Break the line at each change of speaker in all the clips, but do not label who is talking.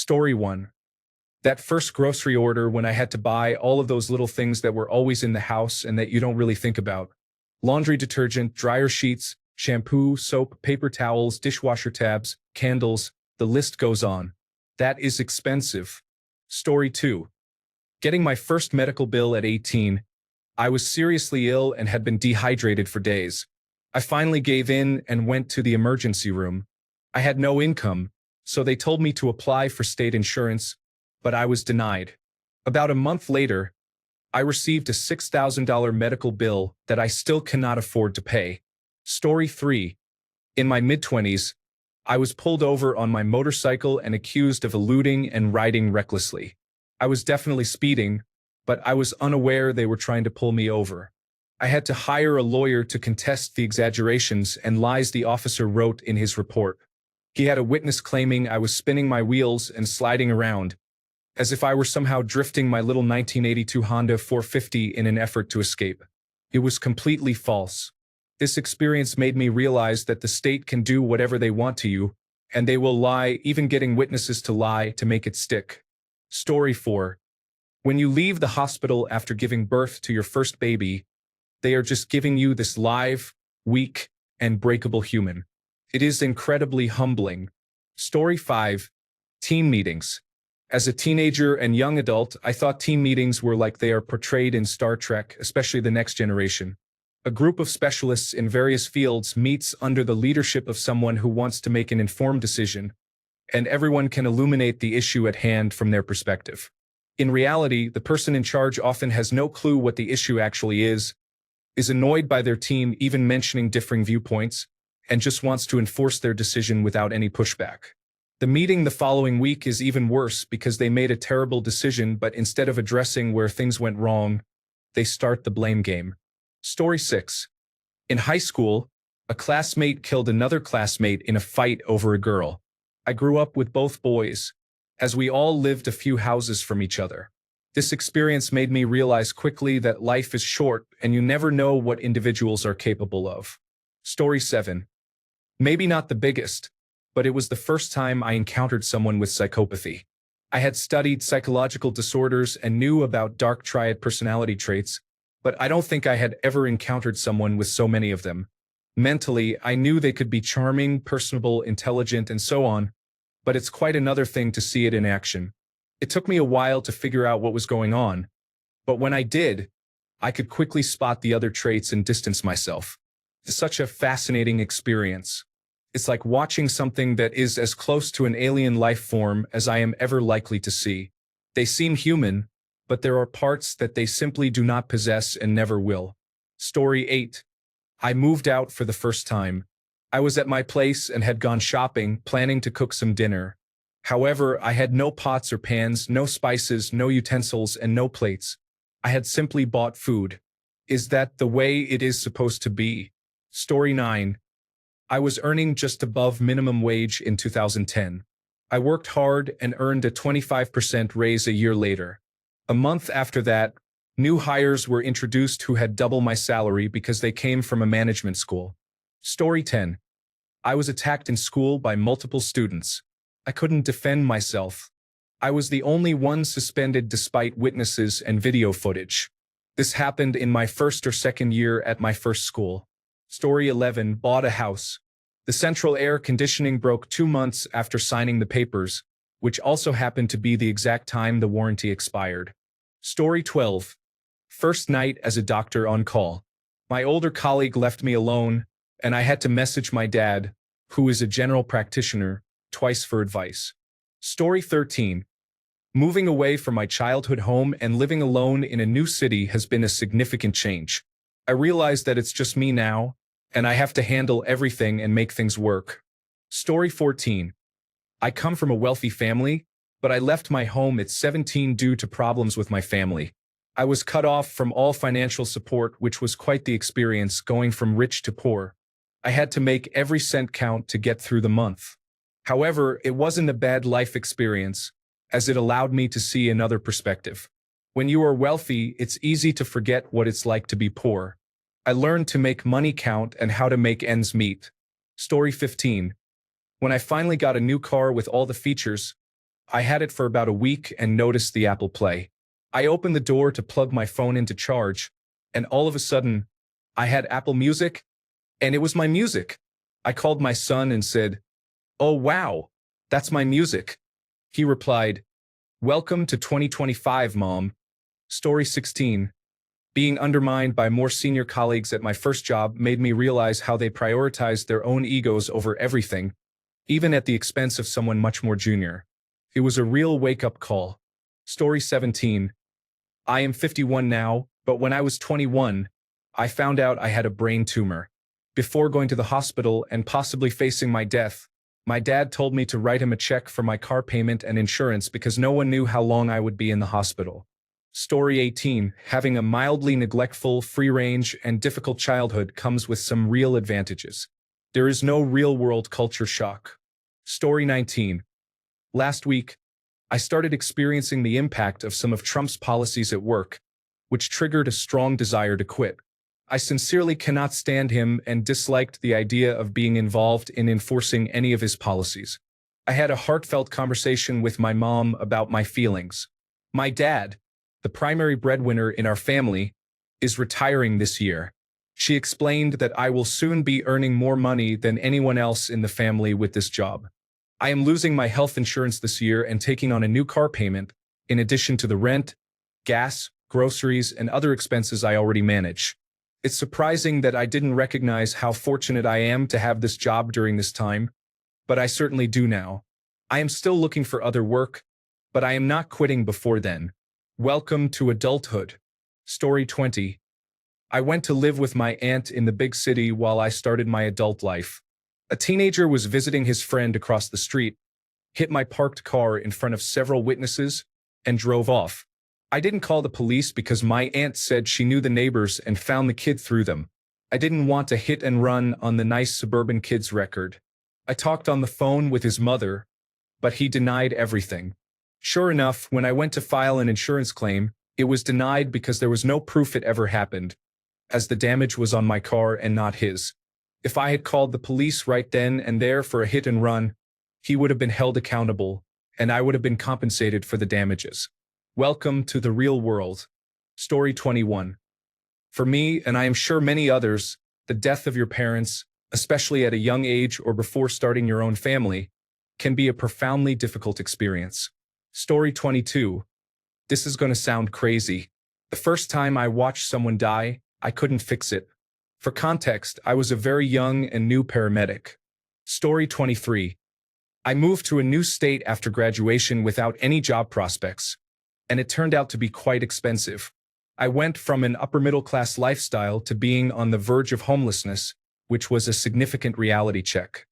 Story 1. That first grocery order when I had to buy all of those little things that were always in the house and that you don't really think about. Laundry detergent, dryer sheets, shampoo, soap, paper towels, dishwasher tabs, candles, the list goes on. That is expensive. Story 2. Getting my first medical bill at 18, I was seriously ill and had been dehydrated for days. I finally gave in and went to the emergency room. I had no income, so they told me to apply for state insurance, but I was denied. About a month later, I received a $6,000 medical bill that I still cannot afford to pay. Story 3. In my mid-20s, I was pulled over on my motorcycle and accused of eluding and riding recklessly. I was definitely speeding, but I was unaware they were trying to pull me over. I had to hire a lawyer to contest the exaggerations and lies the officer wrote in his report. He had a witness claiming I was spinning my wheels and sliding around, as if I were somehow drifting my little 1982 Honda 450 in an effort to escape. It was completely false. This experience made me realize that the state can do whatever they want to you, and they will lie, even getting witnesses to lie to make it stick. Story 4. When you leave the hospital after giving birth to your first baby, they are just giving you this live, weak, and breakable human. It is incredibly humbling. Story 5. Team meetings. As a teenager and young adult, I thought team meetings were like they are portrayed in Star Trek, especially The Next Generation. A group of specialists in various fields meets under the leadership of someone who wants to make an informed decision, and everyone can illuminate the issue at hand from their perspective. In reality, the person in charge often has no clue what the issue actually is annoyed by their team even mentioning differing viewpoints, and just wants to enforce their decision without any pushback. The meeting the following week is even worse because they made a terrible decision, but instead of addressing where things went wrong, they start the blame game. Story 6. In high school, a classmate killed another classmate in a fight over a girl. I grew up with both boys, as we all lived a few houses from each other. This experience made me realize quickly that life is short and you never know what individuals are capable of. Story 7. Maybe not the biggest, but it was the first time I encountered someone with psychopathy. I had studied psychological disorders and knew about dark triad personality traits, but I don't think I had ever encountered someone with so many of them. Mentally, I knew they could be charming, personable, intelligent, and so on, but it's quite another thing to see it in action. It took me a while to figure out what was going on, but when I did, I could quickly spot the other traits and distance myself. It's such a fascinating experience. It's like watching something that is as close to an alien life form as I am ever likely to see. They seem human, but there are parts that they simply do not possess and never will. Story 8. I moved out for the first time. I was at my place and had gone shopping, planning to cook some dinner. However, I had no pots or pans, no spices, no utensils, and no plates. I had simply bought food. Is that the way it is supposed to be? Story 9. I was earning just above minimum wage in 2010. I worked hard and earned a 25% raise a year later. A month after that, new hires were introduced who had double my salary because they came from a management school. Story 10. I was attacked in school by multiple students. I couldn't defend myself. I was the only one suspended despite witnesses and video footage. This happened in my first or second year at my first school. Story 11. Bought a house. The central air conditioning broke 2 months after signing the papers, which also happened to be the exact time the warranty expired. Story 12. First night as a doctor on call. My older colleague left me alone, and I had to message my dad, who is a general practitioner, twice for advice. Story 13. Moving away from my childhood home and living alone in a new city has been a significant change. I realize that it's just me now, and I have to handle everything and make things work. Story 14. I come from a wealthy family, but I left my home at 17 due to problems with my family. I was cut off from all financial support, which was quite the experience going from rich to poor. I had to make every cent count to get through the month. However, it wasn't a bad life experience, as it allowed me to see another perspective. When you are wealthy, it's easy to forget what it's like to be poor. I learned to make money count and how to make ends meet. Story 15. When I finally got a new car with all the features, I had it for about a week and noticed the Apple Play. I opened the door to plug my phone into charge, and all of a sudden, I had Apple Music, and it was my music. I called my son and said, "Oh wow, that's my music." He replied, "Welcome to 2025, Mom." Story 16. Being undermined by more senior colleagues at my first job made me realize how they prioritized their own egos over everything, even at the expense of someone much more junior. It was a real wake-up call. Story 17. I am 51 now, but when I was 21, I found out I had a brain tumor. Before going to the hospital and possibly facing my death, my dad told me to write him a check for my car payment and insurance because no one knew how long I would be in the hospital. Story 18. Having a mildly neglectful, free-range, and difficult childhood comes with some real advantages. There is no real-world culture shock. Story 19. Last week, I started experiencing the impact of some of Trump's policies at work, which triggered a strong desire to quit. I sincerely cannot stand him and disliked the idea of being involved in enforcing any of his policies. I had a heartfelt conversation with my mom about my feelings. My dad, the primary breadwinner in our family, is retiring this year. She explained that I will soon be earning more money than anyone else in the family with this job. I am losing my health insurance this year and taking on a new car payment, in addition to the rent, gas, groceries, and other expenses I already manage. It's surprising that I didn't recognize how fortunate I am to have this job during this time, but I certainly do now. I am still looking for other work, but I am not quitting before then. Welcome to adulthood. Story 20. I went to live with my aunt in the big city while I started my adult life. A teenager was visiting his friend across the street, hit my parked car in front of several witnesses, and drove off. I didn't call the police because my aunt said she knew the neighbors and found the kid through them. I didn't want to hit and run on the nice suburban kid's record. I talked on the phone with his mother, but he denied everything. Sure enough, when I went to file an insurance claim, it was denied because there was no proof it ever happened, as the damage was on my car and not his. If I had called the police right then and there for a hit and run, he would have been held accountable, and I would have been compensated for the damages. Welcome to the real world. Story 21. For me, and I am sure many others, the death of your parents, especially at a young age or before starting your own family, can be a profoundly difficult experience. Story 22. This is going to sound crazy. The first time I watched someone die, I couldn't fix it. For context, I was a very young and new paramedic. Story 23. I moved to a new state after graduation without any job prospects, and it turned out to be quite expensive. I went from an upper-middle-class lifestyle to being on the verge of homelessness, which was a significant reality check.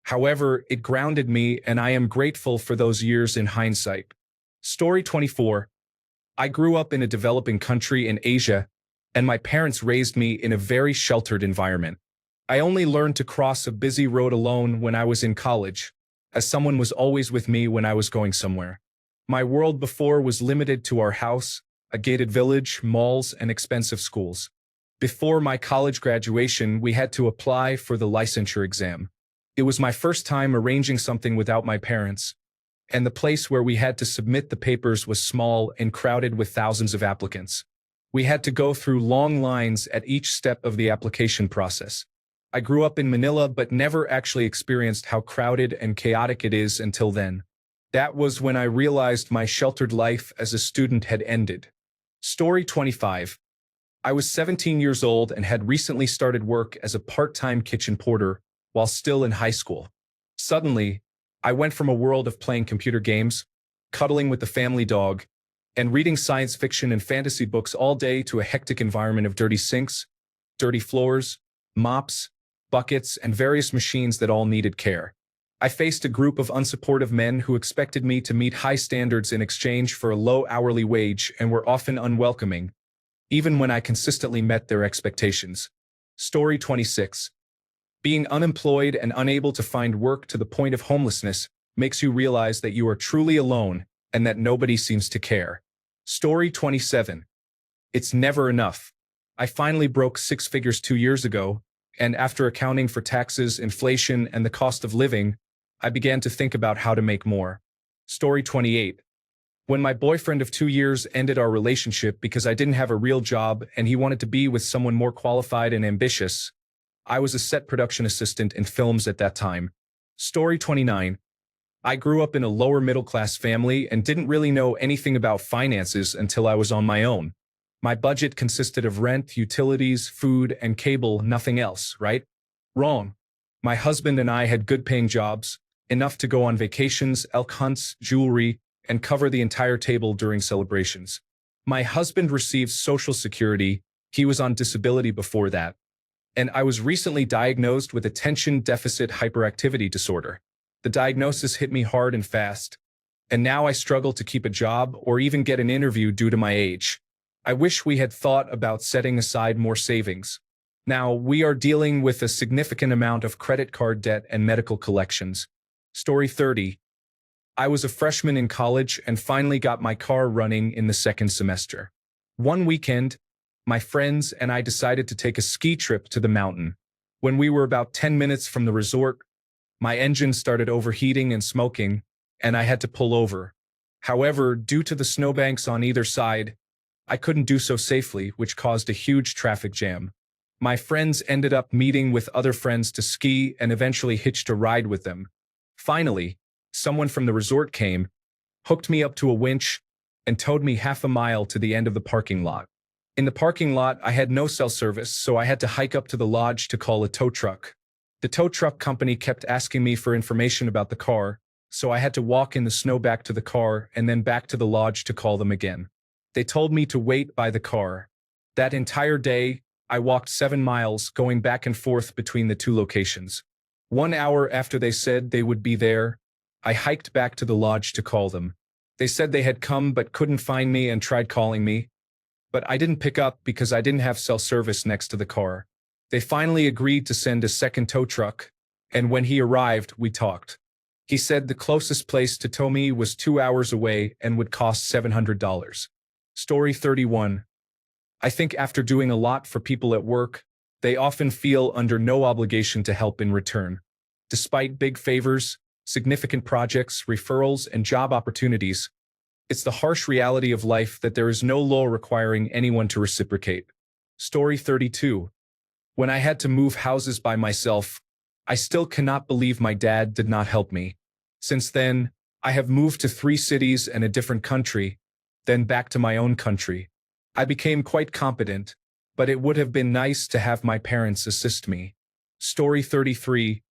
However, it grounded me, and I am grateful for those years in hindsight. Story 24. I grew up in a developing country in Asia, and my parents raised me in a very sheltered environment. I only learned to cross a busy road alone when I was in college, as someone was always with me when I was going somewhere. My world before was limited to our house, a gated village, malls, and expensive schools. Before my college graduation, we had to apply for the licensure exam. It was my first time arranging something without my parents, and the place where we had to submit the papers was small and crowded with thousands of applicants. We had to go through long lines at each step of the application process. I grew up in Manila but never actually experienced how crowded and chaotic it is until then. That was when I realized my sheltered life as a student had ended. Story 25. I was 17 years old and had recently started work as a part-time kitchen porter while still in high school. Suddenly, I went from a world of playing computer games, cuddling with the family dog, and reading science fiction and fantasy books all day to a hectic environment of dirty sinks, dirty floors, mops, buckets, and various machines that all needed care. I faced a group of unsupportive men who expected me to meet high standards in exchange for a low hourly wage and were often unwelcoming, even when I consistently met their expectations. Story 26. Being unemployed and unable to find work to the point of homelessness makes you realize that you are truly alone and that nobody seems to care. Story 27. It's never enough. I finally broke 6 figures 2 years ago, and after accounting for taxes, inflation, and the cost of living, I began to think about how to make more. Story 28. When my boyfriend of 2 years ended our relationship because I didn't have a real job and he wanted to be with someone more qualified and ambitious. I was a set production assistant in films at that time. Story 29. I grew up in a lower middle class family and didn't really know anything about finances until I was on my own. My budget consisted of rent, utilities, food, and cable, nothing else, right? Wrong. My husband and I had good-paying jobs, enough to go on vacations, elk hunts, jewelry, and cover the entire table during celebrations. My husband received Social Security, he was on disability before that, and I was recently diagnosed with attention deficit hyperactivity disorder. The diagnosis hit me hard and fast, and now I struggle to keep a job or even get an interview due to my age. I wish we had thought about setting aside more savings. Now, we are dealing with a significant amount of credit card debt and medical collections. Story 30. I was a freshman in college and finally got my car running in the second semester. One weekend, my friends and I decided to take a ski trip to the mountain. When we were about 10 minutes from the resort, my engine started overheating and smoking, and I had to pull over. However, due to the snowbanks on either side, I couldn't do so safely, which caused a huge traffic jam. My friends ended up meeting with other friends to ski and eventually hitched a ride with them. Finally, someone from the resort came, hooked me up to a winch, and towed me half a mile to the end of the parking lot. In the parking lot, I had no cell service, so I had to hike up to the lodge to call a tow truck. The tow truck company kept asking me for information about the car, so I had to walk in the snow back to the car and then back to the lodge to call them again. They told me to wait by the car. That entire day, I walked 7 miles, going back and forth between the two locations. 1 hour after they said they would be there, I hiked back to the lodge to call them. They said they had come but couldn't find me and tried calling me, but I didn't pick up because I didn't have cell service next to the car. They finally agreed to send a second tow truck, and when he arrived, we talked. He said the closest place to tow me was 2 hours away and would cost $700. Story 31. I think after doing a lot for people at work, they often feel under no obligation to help in return. Despite big favors, significant projects, referrals, and job opportunities, it's the harsh reality of life that there is no law requiring anyone to reciprocate. Story 32. When I had to move houses by myself, I still cannot believe my dad did not help me. Since then, I have moved to 3 cities and a different country, then back to my own country. I became quite competent, but it would have been nice to have my parents assist me. Story 33.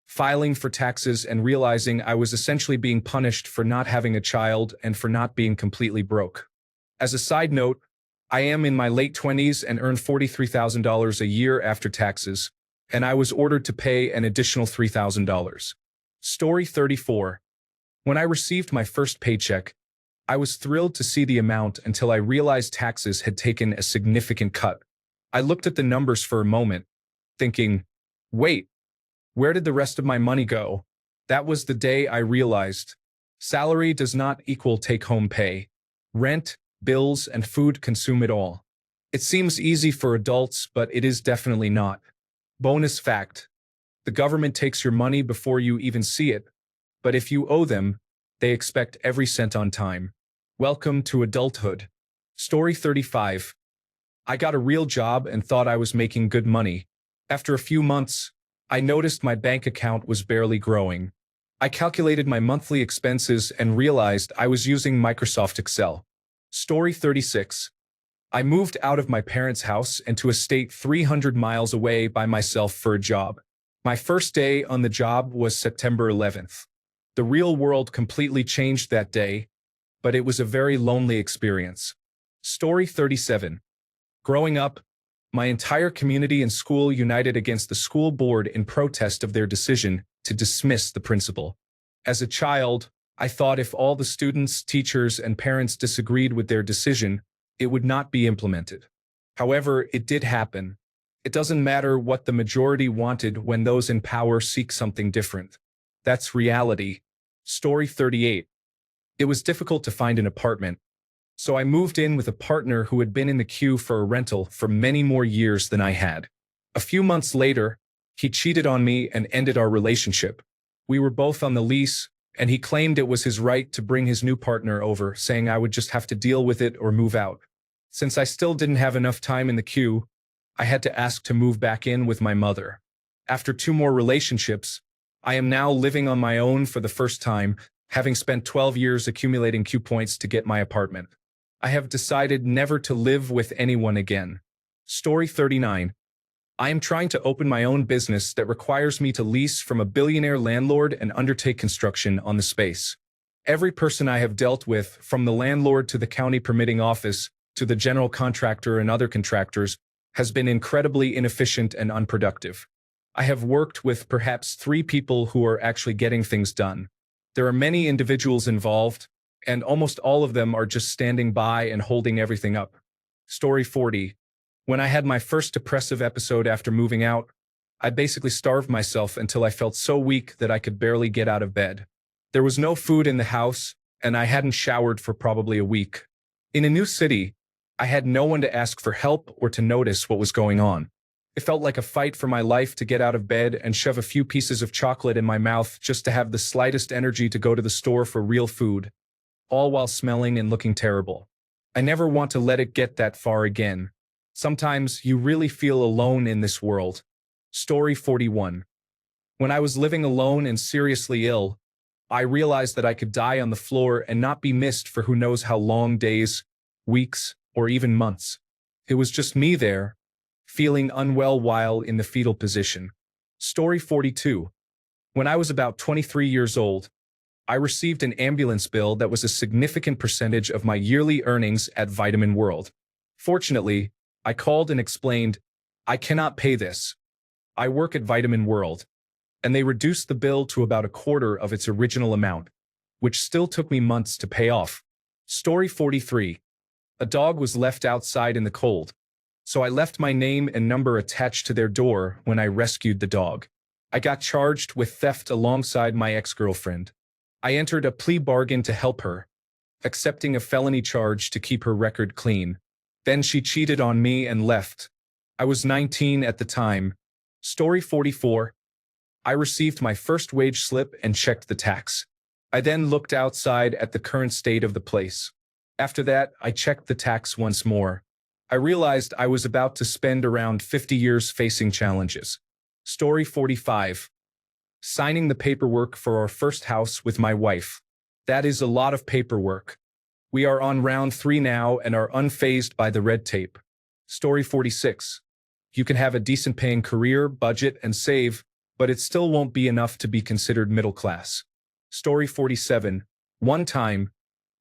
Filing for taxes and realizing I was essentially being punished for not having a child and for not being completely broke. As a side note, I am in my late 20s and earn $43,000 a year after taxes, and I was ordered to pay an additional $3,000. Story 34. When I received my first paycheck, I was thrilled to see the amount until I realized taxes had taken a significant cut. I looked at the numbers for a moment, thinking, wait, where did the rest of my money go? That was the day I realized salary does not equal take-home pay. Rent, bills, and food consume it all. It seems easy for adults, but it is definitely not. Bonus fact: the government takes your money before you even see it, but if you owe them, they expect every cent on time. Welcome to adulthood. Story 35. I got a real job and thought I was making good money. After a few months, I noticed my bank account was barely growing. I calculated my monthly expenses and realized I was using Microsoft Excel. Story 36. I moved out of my parents' house and to a state 300 miles away by myself for a job. My first day on the job was September 11th. The real world completely changed that day, but it was a very lonely experience. Story 37. Growing up, my entire community and school united against the school board in protest of their decision to dismiss the principal. As a child, I thought if all the students, teachers, and parents disagreed with their decision, it would not be implemented. However, it did happen. It doesn't matter what the majority wanted when those in power seek something different. That's reality. Story 38. It was difficult to find an apartment, so I moved in with a partner who had been in the queue for a rental for many more years than I had. A few months later, he cheated on me and ended our relationship. We were both on the lease, and he claimed it was his right to bring his new partner over, saying I would just have to deal with it or move out. Since I still didn't have enough time in the queue, I had to ask to move back in with my mother. After 2 more relationships, I am now living on my own for the first time, having spent 12 years accumulating Q points to get my apartment. I have decided never to live with anyone again. Story 39. I am trying to open my own business that requires me to lease from a billionaire landlord and undertake construction on the space. Every person I have dealt with, from the landlord to the county permitting office to the general contractor and other contractors, has been incredibly inefficient and unproductive. I have worked with perhaps 3 people who are actually getting things done. There are many individuals involved, and almost all of them are just standing by and holding everything up. Story 40. When I had my first depressive episode after moving out, I basically starved myself until I felt so weak that I could barely get out of bed. There was no food in the house, and I hadn't showered for probably a week. In a new city, I had no one to ask for help or to notice what was going on. It felt like a fight for my life to get out of bed and shove a few pieces of chocolate in my mouth just to have the slightest energy to go to the store for real food, all while smelling and looking terrible. I never want to let it get that far again. Sometimes you really feel alone in this world. Story 41. When I was living alone and seriously ill, I realized that I could die on the floor and not be missed for who knows how long days, weeks, or even months. It was just me there, feeling unwell while in the fetal position. Story 42. When I was about 23 years old, I received an ambulance bill that was a significant percentage of my yearly earnings at Vitamin World. Fortunately, I called and explained, I cannot pay this. I work at Vitamin World, and they reduced the bill to about a quarter of its original amount, which still took me months to pay off. Story 43. A dog was left outside in the cold, so I left my name and number attached to their door when I rescued the dog. I got charged with theft alongside my ex-girlfriend. I entered a plea bargain to help her, accepting a felony charge to keep her record clean. Then she cheated on me and left. I was 19 at the time. Story 44. I received my first wage slip and checked the tax. I then looked outside at the current state of the place. After that, I checked the tax once more. I realized I was about to spend around 50 years facing challenges. Story 45. Signing the paperwork for our first house with my wife. That is a lot of paperwork. We are on round 3 now and are unfazed by the red tape. Story 46. You can have a decent paying career, budget, and save, but it still won't be enough to be considered middle class. Story 47. One time,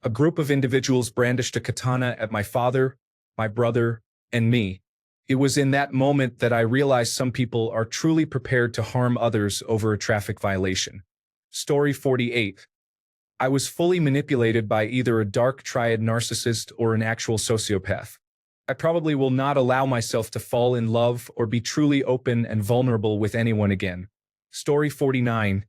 a group of individuals brandished a katana at my father, my brother, and me. It was in that moment that I realized some people are truly prepared to harm others over a traffic violation. Story 48. I was fully manipulated by either a dark triad narcissist or an actual sociopath. I probably will not allow myself to fall in love or be truly open and vulnerable with anyone again. Story 49.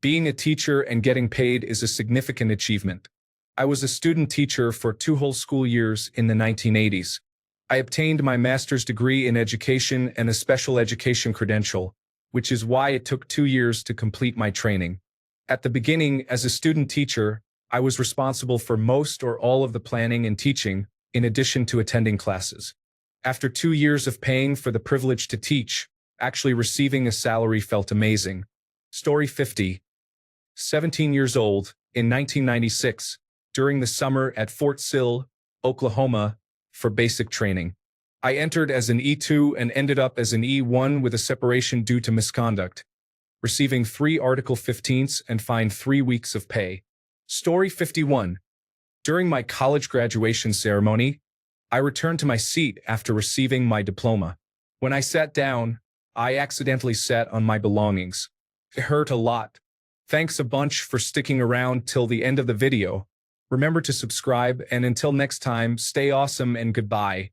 Being a teacher and getting paid is a significant achievement. I was a student teacher for 2 whole school years in the 1980s. I obtained my master's degree in education and a special education credential, which is why it took 2 years to complete my training. At the beginning, as a student teacher, I was responsible for most or all of the planning and teaching, in addition to attending classes. After 2 years of paying for the privilege to teach, actually receiving a salary felt amazing. Story 50. 17 years old, in 1996, during the summer at Fort Sill, Oklahoma, for basic training. I entered as an E2 and ended up as an E1 with a separation due to misconduct, receiving 3 Article 15s and fined 3 weeks of pay. Story 51. During my college graduation ceremony, I returned to my seat after receiving my diploma. When I sat down, I accidentally sat on my belongings. It hurt a lot. Thanks a bunch for sticking around till the end of the video. Remember to subscribe, and until next time, stay awesome and goodbye.